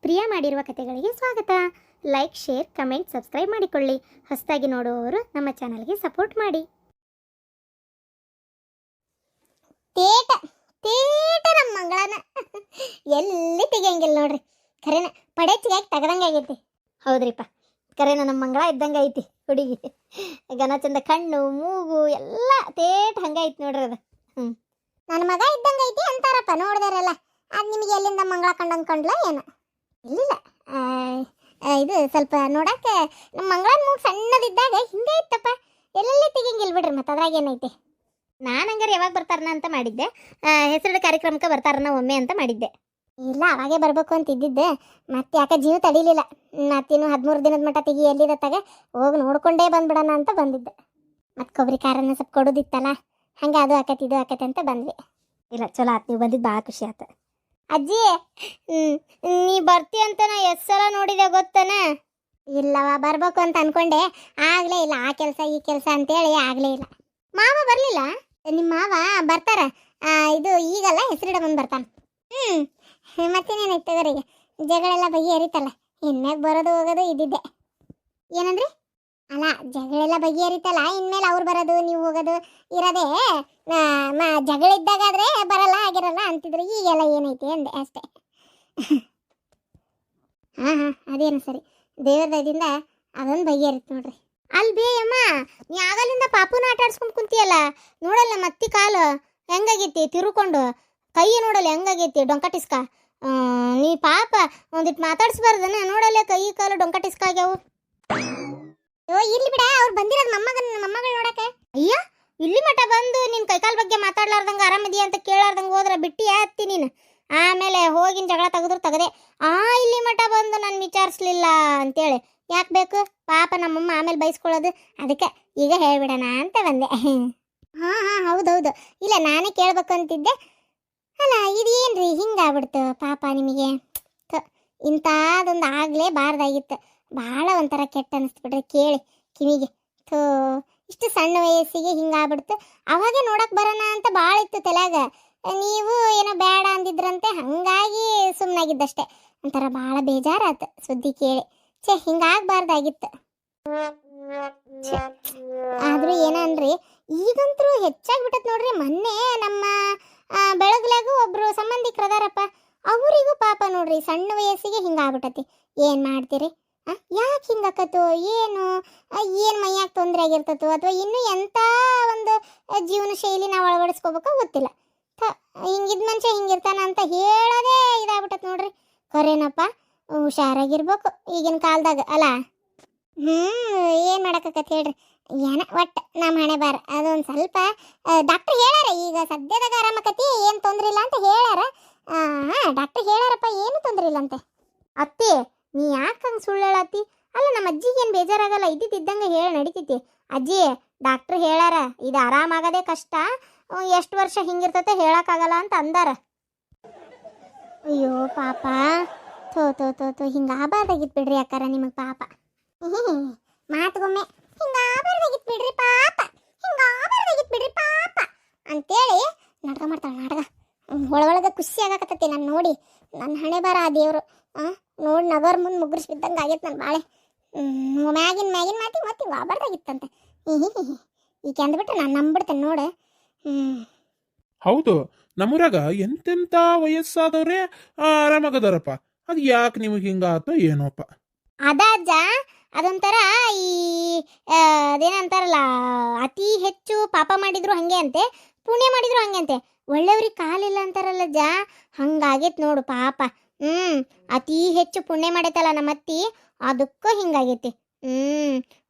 ಪ್ರಿಯಾ ಮಾಡಿರುವ ಕಥೆಗಳಿಗೆ ಸ್ವಾಗತ. Like, share, comment, subscribe ಮಾಡಿಕೊಳ್ಳಿ. ಹೊಸದಾಗಿ ನೋಡುವವರು ನಮ್ಮ ಚಾನಲ್ಗೆ ಸಪೋರ್ಟ್ ಮಾಡಿ. ತೇಟ ತೇಟ ನಮ್ಮ ಮಂಗಳನ ಎಲ್ಲಿ ತೆಗಿಯಂಗಿಲ್ಲ ನೋಡ್ರಿ. ಖರೇನ ಪಡೆಚ್ಚಿಗಾಗಿ ತೆಗದಂಗಾಗೈತಿ. ಹೌದ್ರಿಪ್ಪ, ಕರೆನ ನಮ್ಮ ಮಂಗಳ ಇದ್ದಂಗೆ ಐತಿ ಹುಡುಗಿ. ಗನ ಚಂದ ಕಣ್ಣು ಮೂಗು ಎಲ್ಲ ತೇಟ್ ಹಂಗೈತಿ ನೋಡ್ರಿ ಅದು. ನನ್ನ ಮಗ ಇದ್ದಂಗೈತಿ ಅಂತಾರಪ್ಪ ನೋಡ್ದಾರಲ್ಲ. ಅದು ನಿಮಗೆ ಎಲ್ಲಿಂದ ಮಂಗಳ ಕಂಡಂಗೆ ಕಂಡ್ಲ ಏನು? ಇಲ್ಲಿಲ್ಲ, ಇದು ಸ್ವಲ್ಪ ನೋಡಕ್ಕೆ ನಮ್ಮ ಮಂಗಳನ ಮೂಗು ಸಣ್ಣದಿದ್ದಾಗ ಹಿಂಗೆ ಇತ್ತಪ್ಪ. ಎಲ್ಲೆಲ್ಲಿ ತೆಗಿಯಂಗಿಲ್ಲ ಬಿಡ್ರಿ. ಮತ್ತು ಅದ್ರಾಗ ಏನೈತಿ? ನಾನು ಹಂಗಾರೆ ಯಾವಾಗ ಬರ್ತಾರನ ಅಂತ ಮಾಡಿದ್ದೆ. ಹೆಸರಿಡ ಕಾರ್ಯಕ್ರಮಕ್ಕೆ ಬರ್ತಾರನ ಒಮ್ಮೆ ಅಂತ ಮಾಡಿದ್ದೆ. ಇಲ್ಲ, ಅವಾಗೇ ಬರ್ಬೇಕು ಅಂತ ಇದ್ದಿದ್ದೆ. ಮತ್ತೆ ಯಾಕೆ ಜೀವ ತಡೀಲಿಲ್ಲ. ಮತ್ತಿನ್ನು 13 ದಿನದ ಮಟ್ಟ ತೆಗಿ ಎಲ್ಲಿದತ್ತಾಗ ಹೋಗಿ ನೋಡ್ಕೊಂಡೇ ಬಂದ್ಬಿಡೋಣ ಅಂತ ಬಂದಿದ್ದೆ. ಮತ್ತು ಕೊಬ್ಬರಿ ಖಾರನ ಸ್ವಲ್ಪ ಕೊಡೋದಿತ್ತಲ್ಲ, ಹಂಗೆ ಅದು ಆಕತಿ ಇದು ಆಕತಿ ಅಂತ ಬಂದ್ವಿ. ಇಲ್ಲ, ಚಲೋ ಆತು, ನೀವು ಬಂದಿದ್ದು ಭಾಳ ಖುಷಿ ಆಯ್ತು. ಅಜ್ಜಿ, ನೀ ಬರ್ತಿ ಅಂತ ನಾ ಎಷ್ಟು ಸಲ ನೋಡಿದೆ ಗೊತ್ತನ? ಇಲ್ಲವ, ಬರ್ಬೇಕು ಅಂತ ಅನ್ಕೊಂಡೆ, ಆಗಲೇ ಇಲ್ಲ. ಆ ಕೆಲಸ ಈ ಕೆಲಸ ಅಂತೇಳಿ ಆಗಲೇ ಇಲ್ಲ. ಮಾವ ಬರಲಿಲ್ಲ? ನಿಮ್ಮ ಮಾವ ಬರ್ತಾರ, ಇದು ಈಗಲ್ಲ, ಹೆಸರಿಡ ಬಂದು ಬರ್ತಾನೆ. ಮತ್ತೇನೇನೈತೆ ಅವರಿಗೆ ಜಗಳೆಲ್ಲ ಬಗೆಹರಿತಲ್ಲ, ಇನ್ಮ್ಯಾಗ ಬರೋದು ಹೋಗೋದು ಇದ್ದಿದ್ದೆ. ಏನಂದ್ರಿ? ಅಲ್ಲ, ಜಗಳೆಲ್ಲ ಬಗೆಹರಿತಲ್ಲ, ಇನ್ಮೇಲೆ ಅವ್ರು ಬರೋದು ನೀವು ಹೋಗೋದು ಇರೋದೇ. ಜಗಳ ಇದ್ದಾಗಾದ್ರೆ ಬರಲ್ಲ ಆಗಿರಲ್ಲ ಅಂತಿದ್ರು. ಈಗೆಲ್ಲ ಏನೈತಿ ಅಂದೆ ಅಷ್ಟೇ. ಹಾಂ ಅದೇನು ಸರಿ, ದೇವ್ರ ದಯದಿಂದ ಅದೊಂದು ಬಗೆಹರಿತು ನೋಡ್ರಿ. ಅಲ್ಲಿ ಬೇ ಅಮ್ಮ, ನೀ ಆಗಲಿಂದ ಪಾಪುನ ಆಟ ಆಡ್ಸ್ಕೊಂಡು ಕುಂತಿಯಲ್ಲ, ನೋಡಲ್ಲ ಮತ್ತಿ ಕಾಲು ಹೆಂಗಾಗೈತಿ ತಿರುಕೊಂಡು, ಕೈ ನೋಡಲ್ಲ ಹೆಂಗಾಗೈತಿ ಡೊಂಕಟಿಸ್ಕ. ನೀ ಪಾಪ ಒಂದಿಟ್ಟು ಮಾತಾಡ್ಸ್ಬಾರ್ದನ? ನೋಡಲ್ಲ ಕೈ ಕಾಲು ಡೊಂಕಟಿಸ್ಕ ಆಗ್ಯಾವು. ಇರ್ಲಿ ಬಿಡ, ಅವ್ರು ಬಂದಿರೋದು ಮೊಮ್ಮಗಳು ನೋಡಕ್ಕೆ. ಅಯ್ಯ, ಇಲ್ಲಿ ಮಠ ಬಂದು ನಿನ್ನ ಕೈಕಾಲ ಬಗ್ಗೆ ಮಾತಾಡ್ಲಾರ್ದಂಗೆ ಆರಾಮದಿ ಅಂತ ಕೇಳಾರ್ದಂಗೆ ಹೋದ್ರೆ ಬಿಟ್ಟು ಹತ್ತಿ ನೀನು. ಆಮೇಲೆ ಹೋಗಿನ ಜಗಳ ತೆಗೆದ್ರು ತೆಗದೆ, ಇಲ್ಲಿ ಮಠ ಬಂದು ನಾನು ವಿಚಾರಿಸ್ಲಿಲ್ಲ ಅಂತೇಳಿ ಯಾಕೆ ಬೇಕು? ಪಾಪ ನಮ್ಮಮ್ಮ ಆಮೇಲೆ ಬೈಸ್ಕೊಳ್ಳೋದು, ಅದಕ್ಕೆ ಈಗ ಹೇಳ್ಬಿಡೋಣ ಅಂತ ಬಂದೆ. ಹಾಂ ಹೌದೌದು. ಇಲ್ಲ, ನಾನೇ ಕೇಳ್ಬೇಕು ಅಂತಿದ್ದೆ. ಅಲ್ಲ, ಇದೇನ್ರಿ ಹಿಂಗಾಗ್ಬಿಡ್ತು ಪಾಪ ನಿಮಗೆ? ಇಂಥದ್ದೊಂದು ಆಗಲೇ ಬಾರ್ದಾಗಿತ್ತು. ಭಾಳ ಒಂಥರ ಕೆಟ್ಟ ಅನಿಸ್ಬಿಟ್ರೆ ಕೇಳಿ ಕಿವಿಗೆ. ಇಷ್ಟು ಸಣ್ಣ ವಯಸ್ಸಿಗೆ ಹಿಂಗಾಗ್ಬಿಡ್ತು. ಅವಾಗೆ ನೋಡಕ್ಕೆ ಬರೋಣ ಅಂತ ಭಾಳ ಇತ್ತು ತಲೆಯಾಗ. ನೀವು ಏನೋ ಬೇಡ ಅಂದಿದ್ರಂತೆ, ಹಾಗಾಗಿ ಸುಮ್ಮನಾಗಿದ್ದಷ್ಟೆ. ಒಂಥರ ಭಾಳ ಬೇಜಾರಾತು ಸುದ್ದಿ ಕೇಳಿ. ಹಿಂಗಾಗಬಾರ್ದಾಗಿತ್ತು. ಆದರೂ ಏನನ್ರಿ, ಈಗಂತರೂ ಹೆಚ್ಚಾಗ್ಬಿಟ್ಟತ್ ನೋಡ್ರಿ. ಮೊನ್ನೆ ನಮ್ಮ ಬೆಳಗ್ಲಾಗೂ ಒಬ್ರು ಸಂಬಂಧಿಕರದಾರಪ್ಪ, ಅವರಿಗೂ ಪಾಪ ನೋಡ್ರಿ ಸಣ್ಣ ವಯಸ್ಸಿಗೆ ಹಿಂಗಾಗ್ಬಿಟ್ಟತಿ. ಏನು ಮಾಡ್ತೀರಿ? ಯಾಕೆ ಹಿಂಗಾಕತ್ತು? ಏನು ಮೈಯಾಗ ತೊಂದರೆ ಆಗಿರ್ತತೋ, ಅಥವಾ ಇನ್ನೂ ಎಂಥ ಒಂದು ಜೀವನ ಶೈಲಿ ನಾವು ಅಳವಡಿಸ್ಕೋಬೇಕೋ ಗೊತ್ತಿಲ್ಲ. ಹಿಂಗಿದ್ ಮನುಷ್ಯ ಹಿಂಗಿರ್ತಾನ ಅಂತ ಹೇಳೋದೇ ಇದಾಗ್ಬಿಟ್ಟತ್ ನೋಡ್ರಿ. ಖರೇನಪ್ಪ, ಹುಷಾರಾಗಿರ್ಬೇಕು ಈಗಿನ ಕಾಲದಾಗ ಅಲ್ಲ. ಏನು ಮಾಡೋಕ್ಕತ್ ಹೇಳ್ರಿ. ಏನ ಒಟ್ಟು ನಮ್ಮ ಹಣೆ ಬಾರ ಅದೊಂದು ಸ್ವಲ್ಪ. ಡಾಕ್ಟ್ರ್ ಹೇಳ್ಯಾರ ಈಗ ಸದ್ಯದಾಗ ಆರಾಮಕತಿ, ಏನು ತೊಂದರೆ ಇಲ್ಲ ಅಂತ ಹೇಳ್ಯಾರ. ಡಾಕ್ಟ್ರ್ ಹೇಳ್ಯಾರಪ್ಪ, ಏನು ತೊಂದರೆ ಇಲ್ಲ ಅಂತೆ. ಅತ್ತಿ, ನೀ ಯಾಕೆ ಹಂಗೆ ಸುಳ್ಳು ಹೇಳತ್ತಿ? ಅಲ್ಲ, ನಮ್ಮ ಅಜ್ಜಿಗೆ ಏನು ಬೇಜಾರಾಗಲ್ಲ, ಇದ್ದಿದ್ದಂಗೆ ಹೇಳಿ ನಡೀತೈತಿ. ಅಜ್ಜಿ, ಡಾಕ್ಟ್ರ್ ಹೇಳ್ಯಾರ ಇದು ಆರಾಮಾಗದೇ ಕಷ್ಟ, ಎಷ್ಟು ವರ್ಷ ಹಿಂಗಿರ್ತತೆ ಹೇಳಕ್ಕಾಗಲ್ಲ ಅಂತ ಅಂದಾರ. ಅಯ್ಯೋ ಪಾಪ, ತೋ ಹಿಂಗಾಗಬಾರ್ದಾಗಿತ್ತು ಬಿಡ್ರಿ ಅಕ್ಕಾರ ನಿಮಗೆ ಪಾಪ. ಮಾತುಗೊಮ್ಮೆ ಹಿಂಗಾಗಬಾರ್ದಾಗಿತ್ತು ಬಿಡ್ರಿ ಪಾಪ, ಹಿಂಗಾಗಬಾರ್ದಾಗಿತ್ತು ಬಿಡ್ರಿ ಪಾಪ ಅಂತೇಳಿ ನಾಟಕ ಮಾಡ್ತಾಳೆ. ನಾಟಕ ಒಳಗೆ ಖುಷಿ ಆಗಕತ್ತೈತಿ ನಾನು ನೋಡಿ. ನನ್ನ ಹಣೆ ಬಾರ ಆ ದೇವರು ನೋಡಿ ನಗರ್ ಮುಂದೆ ಮುಗ್ರಿಸ್ಬಿದ್ದಂಗೆ ಆಗೈತೆ ನನ್ನ ಬಾಳೆ. ಮ್ಯಾಗಿನ ಮಾತಿ ಮತ್ತೆ ಹಿಂಗಾಗಬಾರ್ದಾಗಿತ್ತಂತೆ. ಈಗ ಅಂದ್ಬಿಟ್ರೆ ನಾನು ನಂಬಿಡ್ತೇನೆ ನೋಡು. ಹೌದು, ನಮ್ಮೂರಾಗ ಎಂತೆಂಥ ವಯಸ್ಸಾದವ್ರೆ ಆರಾಮಾಗದಾರಪ್ಪ. ಅದು ಯಾಕೆ ನಿಮಗೆ ಹಿಂಗಾತೋ ಏನೋಪ್ಪ. ಅಜ್ಜ, ಅದೊಂಥರ ಈ ಅದೇನಂತಾರಲ್ಲ, ಅತಿ ಹೆಚ್ಚು ಪಾಪ ಮಾಡಿದ್ರು ಹಂಗೆ ಅಂತೆ, ಪುಣ್ಯ ಮಾಡಿದ್ರು ಹಂಗೆ ಅಂತೆ. ಒಳ್ಳೆಯವ್ರಿಗೆ ಕಾಲಿಲ್ಲ ಅಂತಾರಲ್ಲ ಅಜ್ಜ, ಹಂಗಾಗೈತೆ ನೋಡು ಪಾಪ. ಅತಿ ಹೆಚ್ಚು ಪುಣ್ಯ ಮಾಡೈತಲ್ಲ ನಮ್ಮ ಅತ್ತಿ, ಅದಕ್ಕೂ ಹಿಂಗಾಗೈತಿ.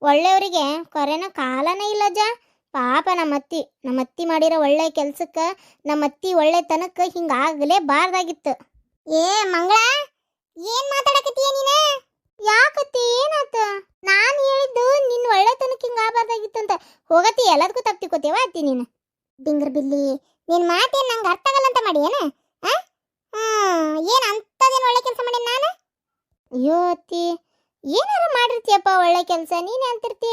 ಒಳ್ಳೆಯವರಿಗೆ ಕೊರೆನ ಕಾಲನೇ ಇಲ್ಲ ಅಜ್ಜ. ಪಾಪ ನಮ್ಮ ಅತ್ತಿ ಮಾಡಿರೋ ಒಳ್ಳೆ ಕೆಲ್ಸಕ್ಕೆ, ನಮ್ಮ ಅತ್ತಿ ಒಳ್ಳೆತನಕ್ಕೆ ಹಿಂಗಾಗಲೇ ಬಾರ್ದಾಗಿತ್ತು. ಮಂಗಳ, ಏನು ಮಾತಾಡಕತ್ತೀಯ ನೀನು? ಯಾಕತ್ತಿ, ಏನಾತ? ನಾನು ಹೇಳಿದ್ದು ನಿನ್ನ ಒಳ್ಳೆತನಕ್ಕೆ ಹಿಂಗಾಗಬಾರ್ದಾಗಿತ್ತು ಅಂತ. ಹೋಗತ್ತಿ, ಎಲ್ಲದಕ್ಕೂ ತಪ್ಪಿಕೋತೀವ ಅತ್ತಿ ನೀನು. ಬಿಂಗ್ರ ಬಿಲ್ಲಿ, ನಿನ್ನ ಮಾತೇನು ನಂಗೆ ಅರ್ಥ ಆಗಲ್ಲ ಅಂತ ಮಾಡಿ ಏನು? ಏನು ಅಂಥದ್ದೇನು ಒಳ್ಳೆ ಕೆಲಸ ಮಾಡಿ ನಾನು? ಅಯ್ಯೋ ಅತ್ತಿ, ಏನಾರು ಮಾಡಿರ್ತೀಯಪ್ಪ ಒಳ್ಳೆ ಕೆಲಸ, ನೀನೇ ಅಂತಿರ್ತಿ.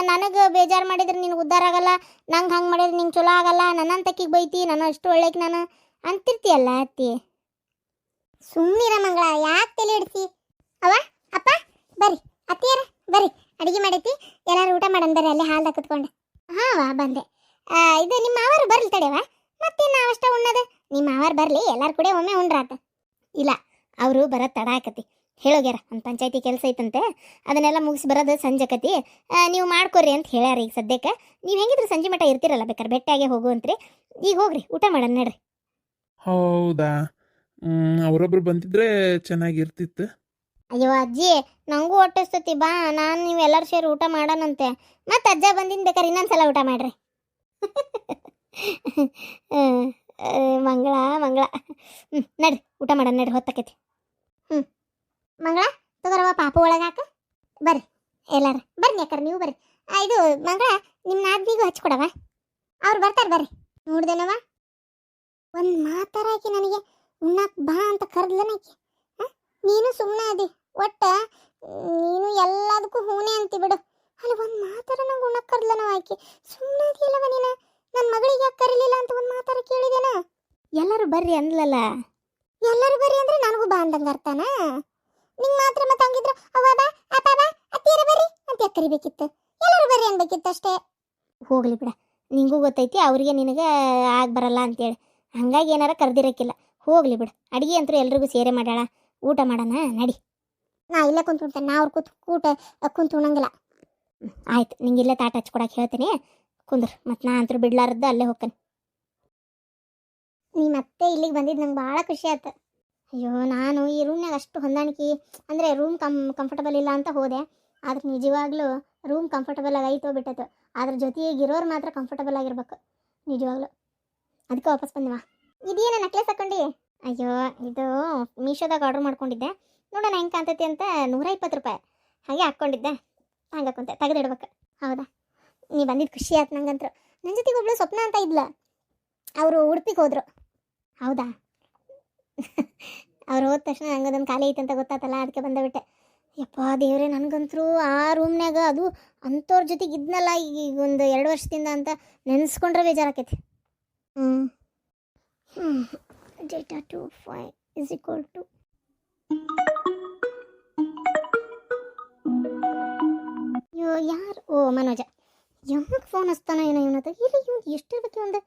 ನನಗೆ ಬೇಜಾರು ಮಾಡಿದ್ರೆ ನಿನಗೆ ಉದ್ಧಾರ ಆಗಲ್ಲ, ನಂಗೆ ಹಂಗೆ ಮಾಡಿದ್ರೆ ನಿಂಗೆ ಚಲೋ ಆಗಲ್ಲ, ನನ್ನಂತಕ್ಕಿಗೆ ಬೈತಿ, ನಾನು ಅಷ್ಟು ಒಳ್ಳೆಗೆ ನಾನು ಅಂತಿರ್ತೀಯಲ್ಲ ಅತ್ತಿ. ಸುಮ್ಮನಿರ ಮಂಗಳ, ಯಾಕೆ ತಲೆ ಇಡ್ತಿ? ಅವ್ವ ಅಪ್ಪ ಬರ್ರಿ, ಅತ್ತಿಯರ ಬರ್ರಿ, ಅಡಿಗೆ ಮಾಡೈತಿ, ಎಲ್ಲಾರು ಊಟ ಮಾಡನ್ ಬರ್ರಿ, ಅಲ್ಲಿ ಹಾಲ್ದಾಗ ಕುತ್ಕೊಂಡು. ಹಾಂ ವಾ ಬಂದೆ. ಇದು ನಿಮ್ಮ ಮಾವರು ಬರ್ಲಿ ತಡೆವ, ಮತ್ತೆ ನಾವಷ್ಟ ಉಣ್ಣದ. ನಿಮ್ಮ ಮಾವರು ಬರ್ಲಿ, ಎಲ್ಲಾರು ಕೂಡ ಒಮ್ಮೆ ಉಂಡ್ರಾತ. ಇಲ್ಲ, ಅವರು ಬರೋದು ತಡ ಆಕತಿ. ಹೇಳೋಗ್ಯಾರ ಒಂದು ಪಂಚಾಯತಿ ಕೆಲಸ ಐತಂತೆ, ಅದನ್ನೆಲ್ಲ ಮುಗಿಸಿ ಬರೋದು ಸಂಜೆ ಆಕತಿ. ನೀವು ಮಾಡ್ಕೊರಿ ಅಂತ ಹೇಳ್ಯಾರ. ಈಗ ಸದ್ಯಕ್ಕೆ ನೀವು ಹೆಂಗಿದ್ರು ಸಂಜೆ ಮಟ್ಟ ಇರ್ತಿರಲ್ಲ, ಬೇಕಾದ್ರೆ ಬೆಟ್ಟಾಗೆ ಹೋಗುವಂತ್ರಿ. ಈಗ ಹೋಗ್ರಿ, ಊಟ ಮಾಡೋಣ ನಡ್ರಿ. ಹೌದಾ? ಅವರೊಬ್ರು ಬಂದಿದ್ರೆ ಚೆನ್ನಾಗಿರ್ತಿತ್ತು. ಅಯ್ಯೋ ಅಜ್ಜಿ, ನಂಗೂ ಹೊಟ್ಟೆಸ್ತತಿ, ಬಾ ನಾನು ನೀವು ಎಲ್ಲರೂ ಸೇರಿ ಊಟ ಮಾಡೋಣಂತೆ. ಮತ್ತೆ ಅಜ್ಜ ಬಂದಿನ ಬೇಕಾದ್ರೆ ಇನ್ನೊಂದ್ಸಲ ಊಟ ಮಾಡ್ರಿ. ಮಂಗಳ ಮಂಗಳ ನಡ್ರಿ, ಊಟ ಮಾಡೋಣ ನಡ್ರಿ, ಹೊತ್ತಾಕೈತಿ. ಮಂಗಳ ತಗೋರವ ಪಾಪ ಒಳಗಾಕ. ಬರ್ರಿ ಎಲ್ಲಾರ ಬರ್ರಿ, ಯಾಕಂದ್ರೆ ನೀವು ಬರ್ರಿ. ಇದು ಮಂಗಳ, ನಿಮ್ಮ ನಾದ್ನಿಗೂ ಹಚ್ಕೊಡವ, ಅವ್ರು ಬರ್ತಾರೆ ಬರ್ರಿ. ನೋಡ್ದೇನವ, ಒಂದು ಮಾತಾರಾಕಿ ನನಗೆ ಉಣ್ಣಾಕ್ ಬಾ ಅಂತ ಕರೆದ್ಲನಾಕಿ. ನೀನು ಸುಮ್ಮನೆ ಅದಿ, ಒಟ್ಟ ನೀನು ಎಲ್ಲದಕ್ಕೂ ಹೂನೆ ಅಂತಿ ಬಿಡು. ಅಲ್ಲಿ ಒಂದು ಮಾತಾರ ನಂಗೆ ಉಣ್ಣಕ್ಕೆ ಕರೆದ್ಲನವ ಆಕಿ. ಸುಮ್ಮನೆ ಅದಿಲ್ಲವ ನೀನು. ನನ್ನ ಮಗಳಿಗೆ ಯಾಕೆ ಕರೀಲಿಲ್ಲ ಅಂತ ಒಂದು ಮಾತಾರ ಕೇಳಿದೇನ? ಎಲ್ಲರೂ ಬರ್ರಿ ಅಂದ್ಲಲ್ಲ. ಎಲ್ಲರೂ ಬರ್ರಿ ಅಂದ್ರೆ ನನಗೂ ಬಾ ಅಂದಂಗೆ ಅರ್ಥನ? ನಿಂಗೆ ಮಾತ್ರ ಮತ್ತೆ ಹಂಗಿದ್ರು ಅವ್ವ ಬಾ, ಅಪ್ಪ ಬಾ, ಅತ್ತಿಯರ ಬರ್ರಿ ಅಂತ ಯಾಕೆ ಕರಿಬೇಕಿತ್ತು? ಎಲ್ಲರೂ ಬರ್ರಿ ಅನ್ಬೇಕಿತ್ತು ಅಷ್ಟೇ. ಹೋಗ್ಲಿ ಬಿಡ, ನಿಂಗೂ ಗೊತ್ತೈತಿ ಅವ್ರಿಗೆ ನಿನಗೆ ಆಗ ಬರಲ್ಲ ಅಂತೇಳಿ, ಹಂಗಾಗಿ ಏನಾರ ಕರೆದಿರಕ್ಕಿಲ್ಲ. ಹೋಗ್ಲಿ ಬಿಡು, ಅಡುಗೆ ಅಂತೂ ಎಲ್ರಿಗೂ ಸೇರೆ ಮಾಡ್ಯಾಳ, ಊಟ ಮಾಡೋಣ ನಡಿ. ನಾ ಇಲ್ಲೇ ಕುಂತು ಉಣ್ತೇನೆ, ನಾ ಅವ್ರು ಕುಂತು ಉಣಂಗಿಲ್ಲ. ಆಯ್ತು, ನಿಂಗೆ ಇಲ್ಲೇ ತಾಟ ಹಚ್ಕೊಡಕ್ಕೆ ಹೇಳ್ತೀನಿ, ಕುಂದ್ರ. ಮತ್ತು ನಾ ಅಂತೂ ಬಿಡ್ಲಾರದ್ದು ಅಲ್ಲೇ ಹೋಗ್ತೇನೆ. ನೀ ಮತ್ತೆ ಇಲ್ಲಿಗೆ ಬಂದಿದ್ದು ನಂಗೆ ಭಾಳ ಖುಷಿ ಆಯ್ತು. ಅಯ್ಯೋ, ನಾನು ಈ ರೂಮ್ನಾಗ ಅಷ್ಟು ಹೊಂದಾಣಿಕೆ, ಅಂದರೆ ರೂಮ್ ಕಂಫರ್ಟಬಲ್ ಇಲ್ಲ ಅಂತ ಹೋದೆ. ಆದ್ರೆ ನಿಜವಾಗ್ಲೂ ರೂಮ್ ಕಂಫರ್ಟಬಲ್ ಆಗಿ ಐತೋ ಬಿಟ್ಟೈತು, ಅದ್ರ ಜೊತೆಗೆ ಇರೋರು ಮಾತ್ರ ಕಂಫರ್ಟಬಲ್ ಆಗಿರ್ಬೇಕು ನಿಜವಾಗ್ಲೂ. ಅದಕ್ಕೆ ವಾಪಸ್ ಬಂದವಾ. ಇದೇನು ನೆಕ್ಲೆಸ್ ಹಾಕೊಂಡು? ಅಯ್ಯೋ, ಇದು ಮೀಶೋದಾಗ ಆರ್ಡ್ರ್ ಮಾಡ್ಕೊಂಡಿದ್ದೆ, ನೋಡೋಣ ಹೆಂಗೆ ಕಾಣ್ತೈತಿ ಅಂತ. 120 ರೂಪಾಯಿ ಹಾಗೆ ಹಾಕ್ಕೊಂಡಿದ್ದೆ, ಹಂಗೆ ಕುಂತೆ ತೆಗೆದಿಡ್ಬೇಕು. ಹೌದಾ? ನೀ ಬಂದಿದ್ದು ಖುಷಿ ಆಯ್ತು ನಂಗಂತೂ. ನನ್ನ ಜೊತೆಗೆ ಒಬ್ಳು ಸ್ವಪ್ನ ಅಂತ ಇದ್ಲ, ಅವರು ಉಡುಪಿಗೆ ಹೋದ್ರು. ಹೌದಾ? ಅವ್ರು ಹೋದ ತಕ್ಷಣ ನಂಗದೊಂದು ಖಾಲಿ ಐತೆ ಅಂತ ಗೊತ್ತಾತಲ್ಲ, ಅದಕ್ಕೆ ಬಂದಬಿಟ್ಟೆ. ಯಪ್ಪ ದೇವ್ರೆ, ನನಗಂತರೂ ಆ ರೂಮ್ನಾಗ ಅದು ಅಂಥವ್ರ ಜೊತೆಗೆ ಇದ್ನಲ್ಲ ಈಗ ಒಂದು 2 ವರ್ಷದಿಂದ ಅಂತ ನೆನೆಸ್ಕೊಂಡ್ರೆ ಬೇಜಾರಾಕೈತಿ. ಡೇಟಾ 25 = ಅಯ್ಯೋ ಯಾರು? ಓ ಮನೋಜ. ಯಾವಾಗ ಫೋನ್ ಹಚ್ತಾನೋ ಏನೋ ಇವನದು. ಇಲ್ಲ ಇವನು ಎಷ್ಟಿರ್ಬೇಕು ಒಂದು.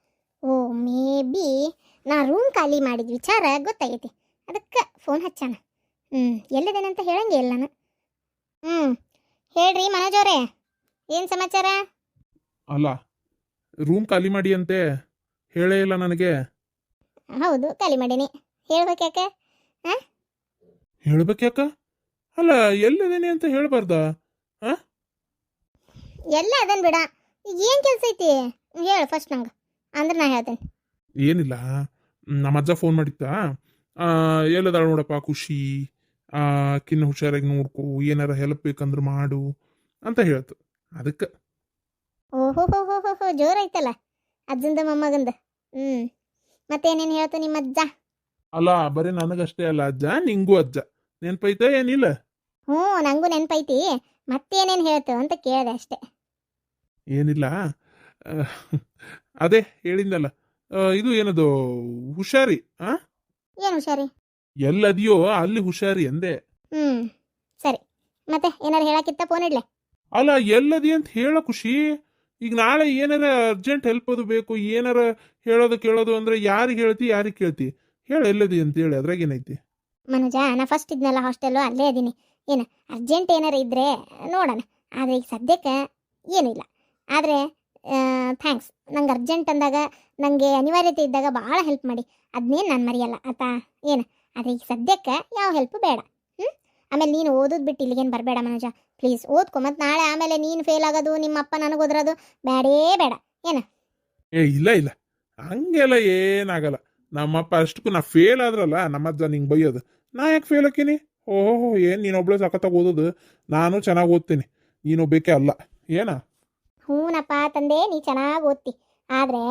ಓ ಮೇ ಬಿ ನಾ ರೂಮ್ ಖಾಲಿ ಮಾಡಿದ ವಿಚಾರ ಗೊತ್ತಾಗೈತಿ, ಅದಕ್ಕೆ ಫೋನ್ ಹಚ್ಚಾನ. ಎಲ್ಲಿದ್ದೇನೆ ಅಂತ ಹೇಳಂಗೆ ಇಲ್ಲ ನಾನು. ಹೇಳ್ರಿ ಮನೋಜ್ ಅವರೇ, ಏನು ಸಮಾಚಾರ? ಅಲ್ಲ, ರೂಮ್ ಖಾಲಿ ಮಾಡಿ ಅಂತೆ ಹೇಳೇ ಇಲ್ಲ ನನಗೆ. ಹೌದು, ಖಾಲಿ ಮಾಡೀನಿ. ಹೇಳ್ಬೇಕ್ಯಾಕೆ? ಹೇಳ್ಬೇಕ್ಯಾಕ? ಅಲ್ಲ, ಎಲ್ಲಿದ್ದೇನೆ ಅಂತ ಹೇಳ್ಬಾರ್ದಾ? ಎಲ್ಲ ಅದನ್ ಬಿಡ, ಈಗ ಏನು ಕೆಲಸ ಐತಿ ಹೇಳು ಫಸ್ಟ್ ನಂಗೆ, ಅಂದ್ರೆ ನಾ ಹೇಳ್ತೇನೆ. ಏನಿಲ್ಲ, ನಮ್ಮ ಅಜ್ಜ ಫೋನ್ ಮಾಡಿತ್ತಾ, ಎಲ್ಲದಾಳ ನೋಡಪ್ಪ ಖುಷಿ, ಕಿನ್ನ ಹುಷಾರಾಗಿ ನೋಡ್ಕೊ, ಏನಾರ ಹೆಲ್ಪ್ ಬೇಕಂದ್ರೆ ಮಾಡು ಅಂತ ಹೇಳ್ತು. ಅದಕ್ಕೆ. ಓಹೋ ಹೋ ಹೋ ಹೋ ಹೋ, ಜೋರೈತಲ್ಲ ಅಜ್ಜಂದ ಮೊಮ್ಮಗಂದ. ಮತ್ತೇನೇನು ಹೇಳ್ತು ನಿಮ್ಮ ಅಜ್ಜ? ಅಲ್ಲ, ಬರೀ ನನಗಷ್ಟೇ ಅಲ್ಲ ಅಜ್ಜ, ನಿಂಗೂ ಅಜ್ಜ ನೆನ್ಪೈತ ಏನಿಲ್ಲ? ಹ್ಞೂ, ನಂಗೂ ನೆನಪೈತಿ. ಮತ್ತೇನೇನು ಹೇಳ್ತು ಅಂತ ಕೇಳಿದೆ ಅಷ್ಟೇ. ಏನಿಲ್ಲ, ಅದೇ ಹೇಳಿದ್ನಲ್ಲ, ಇದು ಏನದು ಹುಷಾರಿ. ಏನು ಹುಷಾರಿ? ಎಲ್ಲದಿಯೋ ಅಲ್ಲಿ ಹುಷಾರಿ ಅಂದೆ. ಸರಿ, ಮತ್ತೆ ಏನಾರು ಹೇಳಕ್ಕಿತ್ತ ಫೋನ್ ಇಡ್ಲೆ? ಅಲ್ಲ, ಎಲ್ಲದಿ ಅಂತ ಹೇಳ ಖುಷಿ. ಈಗ ನಾಳೆ ಏನಾರ ಅರ್ಜೆಂಟ್ ಹೆಲ್ಪ್ ಅದು ಬೇಕು, ಏನಾರ ಹೇಳೋದು ಕೇಳೋದು ಅಂದ್ರೆ ಯಾರಿಗೆ ಹೇಳ್ತಿ, ಯಾರಿಗೆ ಕೇಳ್ತಿ? ಹೇಳ ಎಲ್ಲದಿ ಅಂತ ಹೇಳಿ, ಅದ್ರಾಗ ಏನೈತಿ? ಮನುಜ, ನಾ ಫಸ್ಟ್ ಇದ್ನಲ್ಲ ಹಾಸ್ಟೆಲ್ಲು, ಅಲ್ಲೇ ಅದೀನಿ. ಏನು ಅರ್ಜೆಂಟ್ ಏನಾರ ಇದ್ರೆ ನೋಡೋಣ, ಆದರೆ ಈಗ ಸದ್ಯಕ್ಕೆ ಏನೂ ಇಲ್ಲ. ಆದರೆ ಥ್ಯಾಂಕ್ಸ್, ನಂಗೆ ಅರ್ಜೆಂಟ್ ಅಂದಾಗ, ನನಗೆ ಅನಿವಾರ್ಯತೆ ಇದ್ದಾಗ ಭಾಳ ಹೆಲ್ಪ್ ಮಾಡಿ, ಅದನ್ನೇನು ನಾನು ಮರೆಯಲ್ಲ ಆತಾ. ಏನು ಆದರೆ ಈಗ ಸದ್ಯಕ್ಕೆ ಯಾವ ಹೆಲ್ಪು ಬೇಡ. ಆಮೇಲೆ ನೀನು ಓದೋದು ಬಿಟ್ಟು ಇಲ್ಲಿಗೇನು ಬರಬೇಡ ಮನುಜ, ಪ್ಲೀಸ್ ಓದ್ಕೊ. ಮತ್ತು ನಾಳೆ ಆಮೇಲೆ ನೀನು ಫೇಲ್ ಆಗೋದು, ನಿಮ್ಮಪ್ಪ ನನಗೆ ಓದಿರೋದು ಬೇಡೇ ಬೇಡ. ಏನು? ಇಲ್ಲ ಇಲ್ಲ, ಹಂಗೆಲ್ಲ ಏನಾಗಲ್ಲ. ನಮ್ಮಪ್ಪ ಅಷ್ಟಕ್ಕೂ ನಾ ಫೇಲ್ ಆದ್ರಲ್ಲ ನಮ್ಮಜ್ಜ ನಿಂಗೆ ಬೈಯೋದು, ನಾ ಯಾಕೆ ಫೇಲ್ ಹಾಕೀನಿ? ಓಹೋ, ಏನು ನೀನೊಬ್ಳೆ ಸಖತ್ತಾಗಿ ಓದೋದು, ನಾನು ಚೆನ್ನಾಗಿ ಓದ್ತೀನಿ, ನೀನೊಬ್ಬೇಕೆ ಅಲ್ಲ. ಏನ? ಹ್ಞೂನಪ್ಪ ತಂದೆ, ನೀ ಚೆನ್ನಾಗಿ ಓದ್ತಿ, ಆದರೆ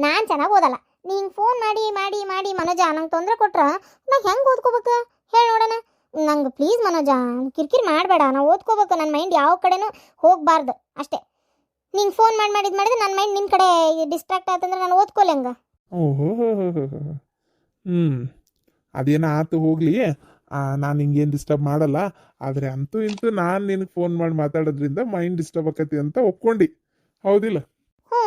ನಾನು ಚೆನ್ನಾಗಿ ಓದಲ್ಲ. ನೀ ಹಿಂಗೆ ಫೋನ್ ಮಾಡಿ ಮಾಡಿ ಮಾಡಿ ಮನೋಜ ನಂಗೆ ತೊಂದರೆ ಕೊಟ್ರೆ ನಾ ಹೆಂಗೆ ಓದ್ಕೋಬೇಕು ಹೇಳಿ ನೋಡೋಣ. ನಂಗೆ ಪ್ಲೀಸ್ ಮನೋಜ, ಕಿರಿಕಿರಿ ಮಾಡಬೇಡ, ನಾ ಓದ್ಕೋಬೇಕು. ನನ್ನ ಮೈಂಡ್ ಯಾವ ಕಡೆನೂ ಹೋಗಬಾರ್ದು ಅಷ್ಟೇ. ನಿಂಗೆ ಫೋನ್ ಮಾಡಿದ್ರೆ ನನ್ನ ಮೈಂಡ್ ನಿಮ್ಮ ಕಡೆ ಡಿಸ್ಟ್ರಾಕ್ಟ್ ಆಯ್ತಂದ್ರೆ ನಾನು ಓದ್ಕೊಲ್ಲ ಹಂಗೆ. ಓಹೋ, ಅದೇನ ಆತು ಹೋಗ್ಲಿ. ನಾನು ಹಿಂಗೇನು ಡಿಸ್ಟರ್ಬ್ ಮಾಡಲ್ಲ. ಆದರೆ ಅಂತೂ ಇಂತೂ ನಾನು ನಿನಗೆ ಫೋನ್ ಮಾಡಿ ಮಾತಾಡೋದ್ರಿಂದ ಮೈಂಡ್ ಡಿಸ್ಟರ್ಬ್ ಆಕತಿ ಅಂತ ಒಪ್ಕೊಂಡು, ಹೌದಿಲ್ಲ? ಹ್ಞೂ,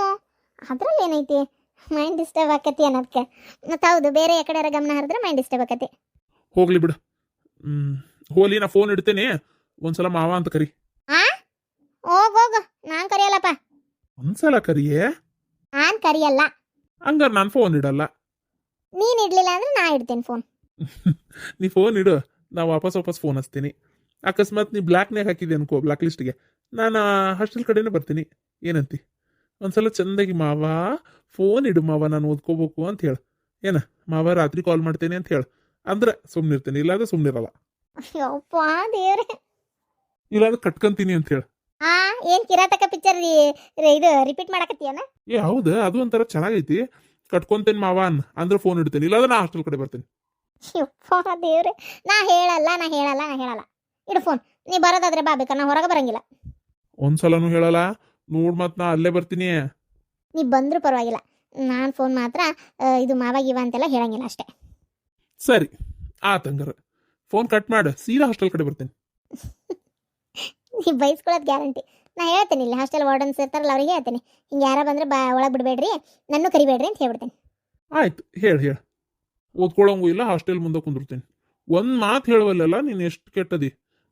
ಅದ್ರಲ್ಲಿ ಏನೈತಿ ಮೈಂಡ್ ಡಿಸ್ಟರ್ಬ್ ಆಕತಿ ಅನ್ನೋದಕ್ಕೆ. ಮತ್ತು ಹೌದು, ಬೇರೆ ಕಡೆ ಗಮನ ಹರಿದ್ರೆ ಮೈಂಡ್ ಡಿಸ್ಟರ್ಬ್ ಆಕತಿ. ಹೋಗ್ಲಿ ಬಿಡು. ಹೋಗ್ಲಿ, ನಾ ಫೋನ್ ಇಡ್ತೇನೆ. ಒಂದ್ಸಲ ಮಾವ ಅಂತ ಕರಿ. ಹೋಗೋಗು, ನಾನು ಕರಿಯಲ್ಲಪ್ಪ. ಒಂದ್ಸಲ ಕರಿಯೇ? ನಾನು ಕರಿಯಲ್ಲ. ಹಂಗಾರೆ ನಾನು ಫೋನ್ ಇಡಲ್ಲ. ನೀನು ಇಡ್ಲಿಲ್ಲ ಅಂದ್ರೆ ನಾ ಇಡ್ತೇನೆ ಫೋನ್. ನೀ ಫೋನ್ ಇಡು, ನಾ ವಾಪಸ್ ಫೋನ್ ಹಚ್ತೀನಿ. ಅಕಸ್ಮಾತ್ ನೀ ಬ್ಲ್ಯಾಕ್ನಾಗ ಹಾಕಿದೆ ಅನ್ಕೋ, ಬ್ಲ್ಯಾಕ್ ಲಿಸ್ಟ್ಗೆ, ನಾನು ಹಾಸ್ಟೆಲ್ ಕಡೆನೇ ಬರ್ತೀನಿ. ಏನಂತಿ? ಒಂದ್ಸಲ ಚಂದಾಗಿ ಮಾವ ಫೋನ್ ಇಡು ಮಾವ, ನಾನು ಓದ್ಕೋಬೇಕು ಅಂತ ಹೇಳು. ಏನ ಮಾವ ರಾತ್ರಿ ಕಾಲ್ ಮಾಡ್ತೇನೆ ಅಂತ ಹೇಳು. ಅಂದ್ರೆ ಸುಮ್ಮನಿರ್ತೇನೆ, ಇಲ್ಲಾಂದ್ರೆ ಸುಮ್ಮನಿರಲ್ಲ. ಯಪ್ಪ ದೇವ್ರೆ. ಇಲ್ಲಾಂದ್ರೆ ಕಟ್ಕೊಂತೀನಿ ಅಂತ ಹೇಳು. ಏನು ಕಿರಾತಕ ಪಿಕ್ಚರ್ ಇದು ರಿಪೀಟ್ ಮಾಡಕತ್ತೀಯನ? ಹೌದು, ಅದು ಒಂಥರ ಚೆನ್ನಾಗೈತಿ. ಕಟ್ಕೊಂತೇನೆ ಮಾವ ಅಂದ್ರೆ ಫೋನ್ ಇಡ್ತೇನೆ, ಇಲ್ಲಾಂದ್ರೆ ನಾ ಹಾಸ್ಟೆಲ್ ಕಡೆ ಬರ್ತೇನೆ. ಯಪ್ಪ ದೇವ್ರೆ, ನಾ ಹೇಳಲ್ಲ. ಇಡು ಫೋನ್. ನೀ ಬರೋದಾದ್ರೆ ಬಾ, ಬೇಕಾ ನಾ ಹೊರಗೆ ಬರಂಗಿಲ್ಲ. ಒಂದ್ಸಲನೂ ಹೇಳಲ್ಲ ನೋಡ್, ಮತ್ ನಾ ಅಲ್ಲೇ ಬರ್ತೀನಿ. ನೀ ಬಂದ್ರೂ ಪರವಾಗಿಲ್ಲ, ನಾನು ಫೋನ್ ಮಾತ್ರ ಇದು ಮಾವಾಗಿವ ಅಂತೆಲ್ಲ ಹೇಳಂಗಿಲ್ಲ ಅಷ್ಟೇ. ಸರಿ ಆತಂಗಾರ ಫೋನ್ ಕಟ್ ಮಾಡು, ಸೀದಾ ಹಾಸ್ಟೆಲ್ ಕಡೆ ಬರ್ತೇನೆ. ನೀ ಬೈಸ್ಕೊಳ್ಳೋದು ಗ್ಯಾರಂಟಿ. ನಾ ಹೇಳ್ತೇನೆ, ಇಲ್ಲಿ ಹಾಸ್ಟೆಲ್ ವಾರ್ಡನ್ಸ್ ಇರ್ತಾರಲ್ಲ ಅವ್ರಿಗೆ ಹೇಳ್ತೇನೆ, ಹಿಂಗೆ ಯಾರ ಬಂದ್ರೆ ಒಳಗೆ ಬಿಡಬೇಡ್ರಿ, ನನ್ನೂ ಕರಿಬೇಡ್ರಿ ಅಂತ ಹೇಳ್ಬಿಡ್ತೇನೆ. ಆಯ್ತು, ಹೇಳು. ಓದ್ಕೊಳಂಗೂ ಇಲ್ಲ, ಹಾಸ್ಟೆಲ್ ಮುಂದೆ ಕುಂದಿರ್ತೇನೆ. ಒಂದು ಮಾತು ಹೇಳುವಲ್ಲ, ನೀನು ಎಷ್ಟು ಕೆಟ್ಟದಿ.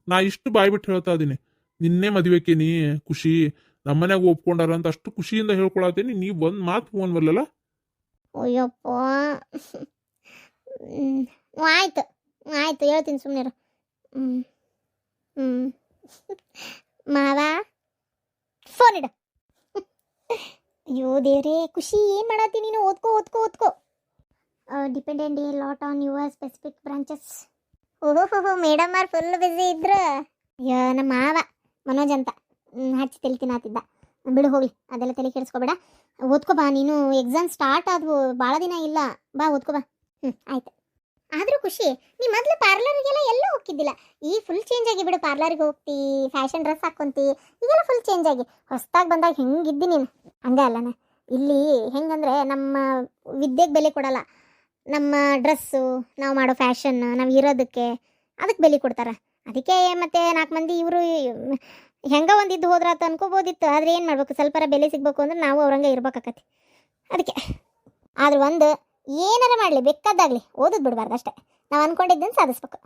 ನಾ ಇಷ್ಟು ಬಾಯ್ಬಿಟ್ಟು ಹೇಳ್ತಾ ಇದೀನಿ, ನಿನ್ನೆ ಮದುವೆಕೇನಿ ಖುಷಿ, ನಮ್ಮನ್ಯಾಗ ಒಪ್ಕೊಂಡಾರ ಅಂತ ಅಷ್ಟು ಖುಷಿಯಿಂದ ಹೇಳ್ಕೊಳತೀನಿ. ನೀವು ಒಂದು ಮಾತು ಫೋನ್ವಲ್ಲ. ಅಯ್ಯಪ್ಪ. ಆಯ್ತು ಹೇಳ್ತೀನಿ, ಸುಮ್ಮನೆ. ಮಾವ ಫೋನ್ ಇಡು. ಅಯ್ಯೋ ದೇವ್ರೇ, ಖುಷಿ ಏನು ಮಾಡತ್ತಿ ನೀನು? ಓದ್ಕೋ. Dependent a lot on your specific branches. ಓಹೋ, ಮೇಡಮ್ ಆರ್ ಫುಲ್ ಬ್ಯುಸಿ ಇದ್ರು. ಅಯ್ಯೋ, ನಮ್ಮ ಮಾವ ಮನೋಜ್ ಅಂತ ಹಚ್ಚಿ ತಲೆ ತಿನ್ನಾತಿದ್ದ. ಬಿಡು ಹೋಗ್ಲಿ, ಅದೆಲ್ಲ ತಲೆ ಕೆಡಿಸ್ಕೊಬೇಡ. ಓದ್ಕೋ ಬಾ, ನೀನು ಎಕ್ಸಾಮ್ ಸ್ಟಾರ್ಟ್ ಆದವು, ಭಾಳ ದಿನ ಇಲ್ಲ. ಬಾ ಓದ್ಕೋ ಬಾ. ಆಯ್ತು. ಆದರೂ ಖುಷಿ, ನೀ ಮೊದಲು ಪಾರ್ಲರ್ಗೆಲ್ಲ ಎಲ್ಲೂ ಹೋಗ್ತಿದ್ದಿಲ್ಲ. ಈಗ ಫುಲ್ ಚೇಂಜ್ ಆಗಿ ಬಿಡು. ಪಾರ್ಲರ್ಗೆ ಹೋಗ್ತಿ, ಫ್ಯಾಷನ್ ಡ್ರೆಸ್ ಹಾಕ್ಕೊಂತಿ, ಈಗೆಲ್ಲ ಫುಲ್ ಚೇಂಜ್ ಆಗಿ ಹೊಸ್ದಾಗಿ ಬಂದಾಗ ಹೆಂಗಿದ್ದಿ ನೀನು. ಹಂಗೆ ಅಲ್ಲನ, ಇಲ್ಲಿ ಹೆಂಗಂದ್ರೆ ನಮ್ಮ ವಿದ್ಯೆಗೆ ಬೆಲೆ ಕೊಡಲ್ಲ. ನಮ್ಮ ಡ್ರೆಸ್ಸು, ನಾವು ಮಾಡೋ ಫ್ಯಾಷನ್, ನಾವು ಇರೋದಕ್ಕೆ ಅದಕ್ಕೆ ಬೆಲೆ ಕೊಡ್ತಾರೆ. ಅದಕ್ಕೆ ಮತ್ತೆ 4 ಮಂದಿ ಇವರು ಹೆಂಗ ಒಂದಿದ್ದು ಹೋದ್ರಾತ ಅನ್ಕೋಬೋದಿತ್ತು. ಆದರೆ ಏನು ಮಾಡ್ಬೇಕು, ಸ್ವಲ್ಪರ ಬೆಲೆ ಸಿಗ್ಬೇಕು ಅಂದ್ರೆ ನಾವು ಅವ್ರಂಗೆ ಇರ್ಬೇಕಾಕತಿ. ಅದಕ್ಕೆ ಆದ್ರೆ ಒಂದು ಏನಾರ ಮಾಡಲಿ, ಬೇಕಾದಾಗಲಿ ಓದೋದು ಬಿಡಬಾರ್ದು ಅಷ್ಟೇ. ನಾವು ಅಂದ್ಕೊಂಡಿದ್ದನ್ನು ಸಾಧಿಸ್ಬೇಕು.